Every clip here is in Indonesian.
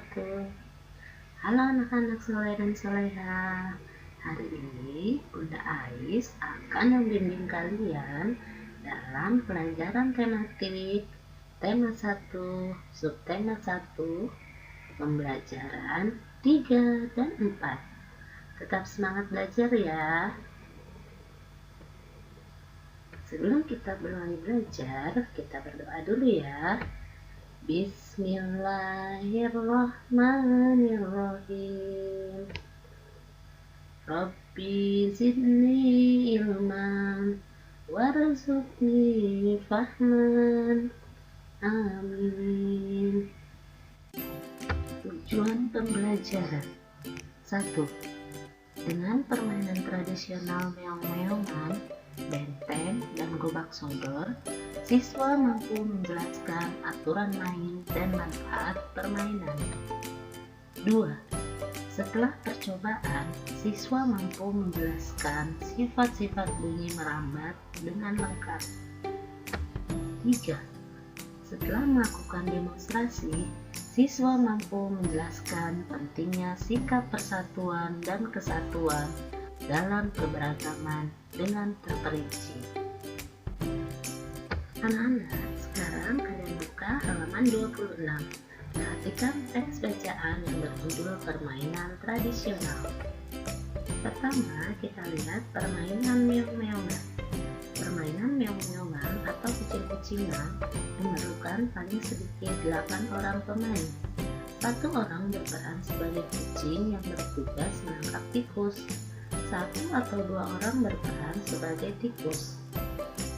wabarakatuh. Halo anak-anak soleh dan soleha. Hari ini Bunda Ais akan membimbing kalian dalam pelajaran tematik tema 1, subtema 1, pembelajaran 3 dan 4. Tetap semangat belajar ya. Sebelum kita mulai belajar, kita berdoa dulu ya. Bismillahirrahmanirrahim. Rabbi zidni ilman warzuqni fahman. Amin. Tujuan pembelajaran 1. Dengan permainan tradisional meong-meongan, benteng, dan gobak sodor, siswa mampu menjelaskan aturan main dan manfaat permainan. 2. Setelah percobaan, siswa mampu menjelaskan sifat-sifat bunyi merambat dengan lengkap. 3. Setelah melakukan demonstrasi, siswa mampu menjelaskan pentingnya sikap persatuan dan kesatuan dalam keberagaman dengan terperinci. Anak-anak, sekarang kalian buka halaman 26. Perhatikan teks bacaan yang berjudul permainan tradisional. Pertama, kita lihat permainan meong-meongan. Permainan meong-meongan atau kucing-kucingan memerlukan paling sedikit 8 orang pemain. 1 orang berperan sebagai kucing yang bertugas menangkap tikus. 1 atau 2 orang berperan sebagai tikus.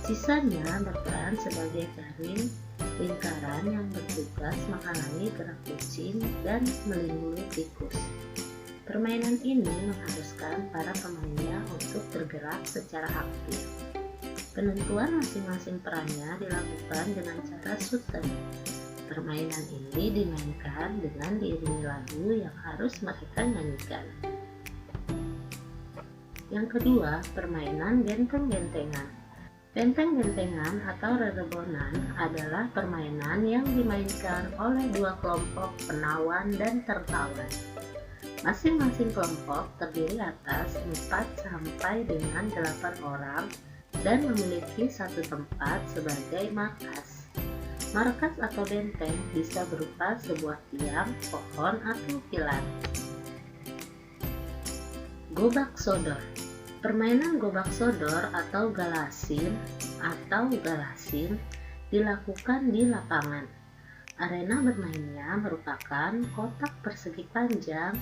Sisanya berperan sebagai jaring lingkaran yang bertugas menghalangi gerak kucing dan melindungi tikus. Permainan ini mengharuskan para pemainnya untuk bergerak secara aktif. Penentuan masing-masing perannya dilakukan dengan cara suten. Permainan ini dimainkan dengan diiringi lagu yang harus mereka nyanyikan. Yang kedua, permainan benteng-bentengan. Benteng-bentengan atau rerebonan adalah permainan yang dimainkan oleh 2 kelompok penawan dan tertawan. Masing-masing kelompok terdiri atas 4 sampai dengan 8 orang dan memiliki 1 tempat sebagai markas. Markas atau benteng bisa berupa sebuah tiang, pohon, atau pilar. Gobak sodor. Permainan gobak sodor atau galasin dilakukan di lapangan. Arena bermainnya merupakan kotak persegi panjang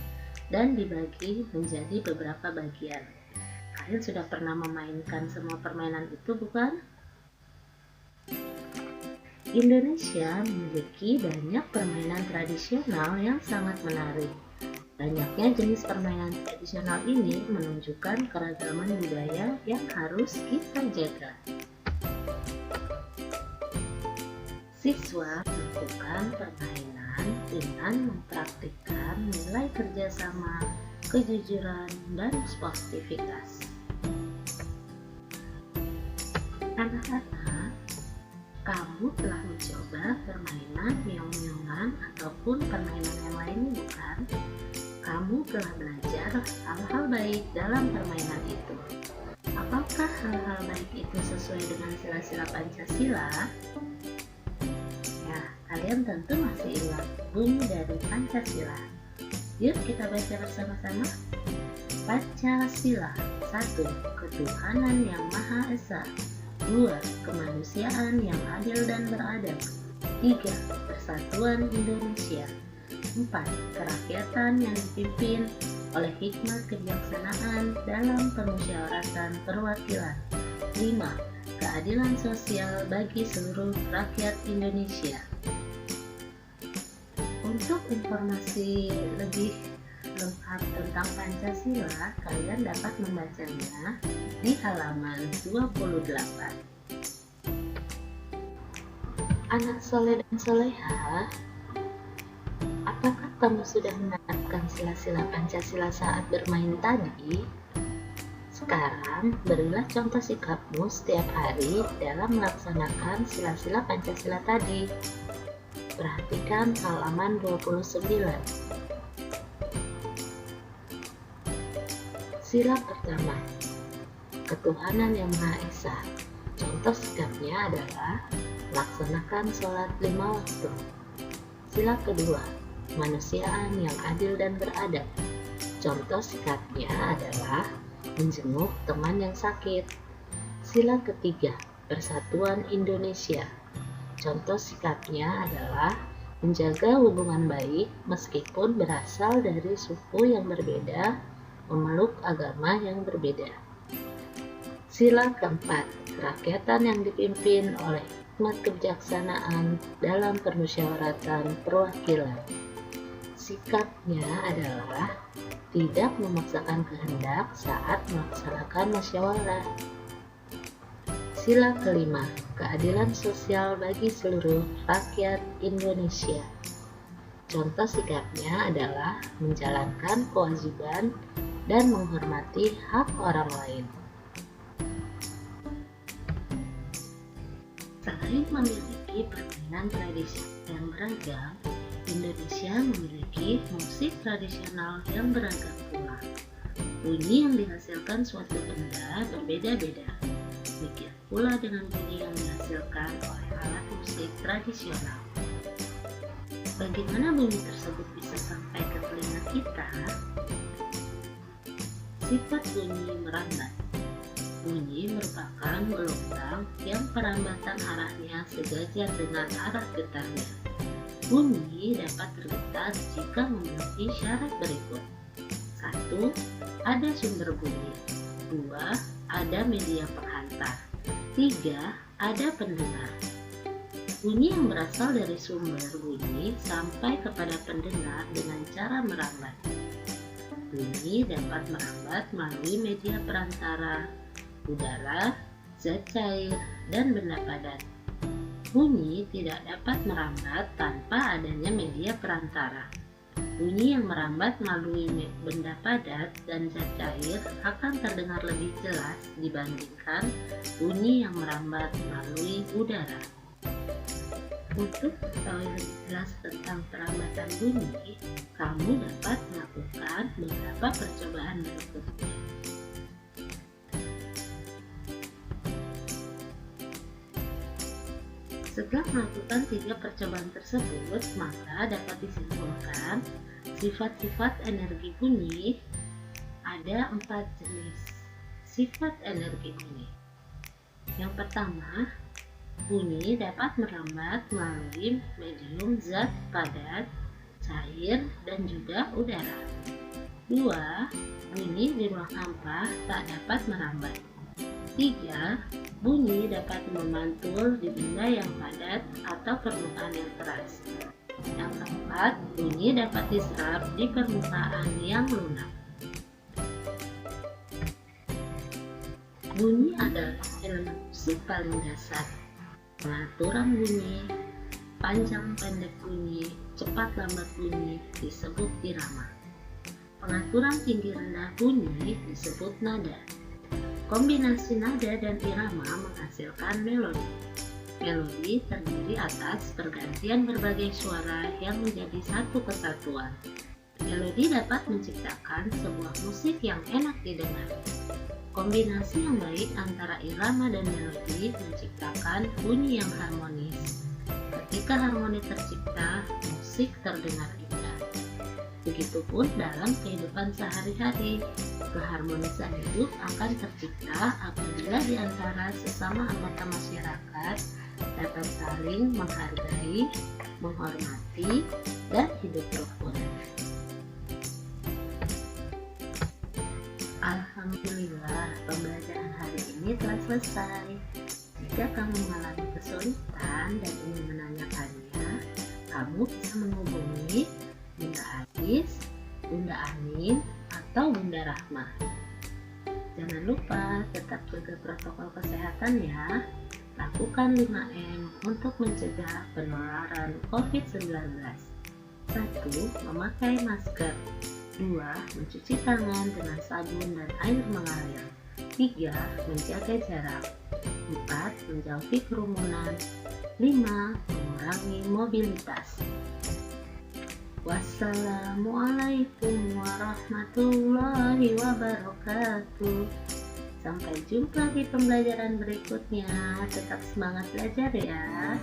dan dibagi menjadi beberapa bagian. Kalian sudah pernah memainkan semua permainan itu, bukan? Indonesia memiliki banyak permainan tradisional yang sangat menarik. Banyaknya jenis permainan tradisional ini menunjukkan keragaman budaya yang harus kita jaga. Siswa melakukan permainan dengan mempraktikkan nilai kerjasama, kejujuran, dan sportivitas. Anak-anak, kamu telah mencoba permainan meong-meongan ataupun permainan yang lainnya, bukan? Kamu telah belajar hal-hal baik dalam permainan itu. Apakah hal-hal baik itu sesuai dengan sila-sila Pancasila? Ya, kalian tentu masih ingat bunyi dari Pancasila. Yuk kita baca bersama-sama. Pancasila. 1. Ketuhanan yang Maha Esa. 2. Kemanusiaan yang adil dan beradab. 3. Persatuan Indonesia. 4. Kerakyatan yang dipimpin oleh hikmat kebijaksanaan dalam permusyawaratan perwakilan. 5. Keadilan sosial bagi seluruh rakyat Indonesia. Untuk informasi lebih lengkap tentang Pancasila, kalian dapat membacanya di halaman 28. Anak soleh dan soleha, apakah kamu sudah menerapkan sila-sila Pancasila saat bermain tadi? Sekarang, berilah contoh sikapmu setiap hari dalam melaksanakan sila-sila Pancasila tadi. Perhatikan halaman 29. Sila pertama, ketuhanan yang Maha Esa. Contoh sikapnya adalah melaksanakan sholat 5 waktu. Sila kedua, kemanusiaan yang adil dan beradab. Contoh sikapnya adalah menjenguk teman yang sakit. Sila ketiga, persatuan Indonesia. Contoh sikapnya adalah menjaga hubungan baik meskipun berasal dari suku yang berbeda, memeluk agama yang berbeda. Sila keempat, kerakyatan yang dipimpin oleh hikmat kebijaksanaan dalam permusyawaratan perwakilan. Sikapnya adalah tidak memaksakan kehendak saat melaksanakan musyawarah. Sila kelima, keadilan sosial bagi seluruh rakyat Indonesia. Contoh sikapnya adalah menjalankan kewajiban dan menghormati hak orang lain. Selain memiliki permainan tradisi yang beragam, Indonesia memiliki musik tradisional yang beragam pula. Bunyi yang dihasilkan suatu benda berbeda-beda. Demikian pula dengan bunyi yang dihasilkan oleh alat musik tradisional. Bagaimana bunyi tersebut bisa sampai ke telinga kita? Sifat bunyi merambat. Bunyi merupakan gelombang yang perambatan arahnya sejajar dengan arah getarnya. Bunyi dapat tergetar jika memenuhi syarat berikut. 1. Ada sumber bunyi. 2. Ada media penghantar. 3. Ada pendengar. Bunyi yang berasal dari sumber bunyi sampai kepada pendengar dengan cara merambat. Bunyi dapat merambat melalui media perantara, udara, zat cair, dan benda padat. Bunyi tidak dapat merambat tanpa adanya media perantara. Bunyi yang merambat melalui benda padat dan zat cair akan terdengar lebih jelas dibandingkan bunyi yang merambat melalui udara. Untuk mengetahui lebih jelas tentang perambatan bunyi, kamu dapat melakukan beberapa percobaan berikutnya. Setelah melakukan 3 percobaan tersebut, maka dapat disimpulkan sifat-sifat energi bunyi. Ada 4 jenis sifat energi bunyi. Yang pertama, bunyi dapat merambat melalui medium zat padat, cair, dan juga udara. 2. Bunyi di ruang hampa tak dapat merambat. 3. Bunyi dapat memantul di benda yang padat atau permukaan yang keras. Yang keempat, bunyi dapat diserap di permukaan yang lunak. Bunyi adalah elemen musik paling dasar. Pengaturan bunyi, panjang pendek bunyi, cepat lambat bunyi disebut irama. Pengaturan tinggi rendah bunyi disebut nada. Kombinasi nada dan irama menghasilkan melodi. Melodi terdiri atas pergantian berbagai suara yang menjadi satu kesatuan. Melodi dapat menciptakan sebuah musik yang enak didengar. Kombinasi yang baik antara irama dan melodi menciptakan bunyi yang harmonis. Ketika harmoni tercipta, musik terdengar indah. Begitupun dalam kehidupan sehari-hari, keharmonisan hidup akan tercipta apabila di antara sesama anggota masyarakat dapat saling menghargai, menghormati, dan hidup rukun. Alhamdulillah, pembelajaran hari ini telah selesai. Jika kamu mengalami kesulitan dan ingin menanyakannya, kamu bisa menghubungi Bunda Adis, Bunda Anin, atau Bunda Rahma. Jangan lupa tetap jaga protokol kesehatan ya. Lakukan 5M untuk mencegah penularan COVID-19. 1. Memakai masker. 2. Mencuci tangan dengan sabun dan air mengalir. 3. Menjaga jarak. 4. Menjauhi kerumunan. 5. Mengurangi mengurangi mobilitas. Wassalamualaikum warahmatullahi wabarakatuh. Sampai jumpa di pembelajaran berikutnya. Tetap semangat belajar ya.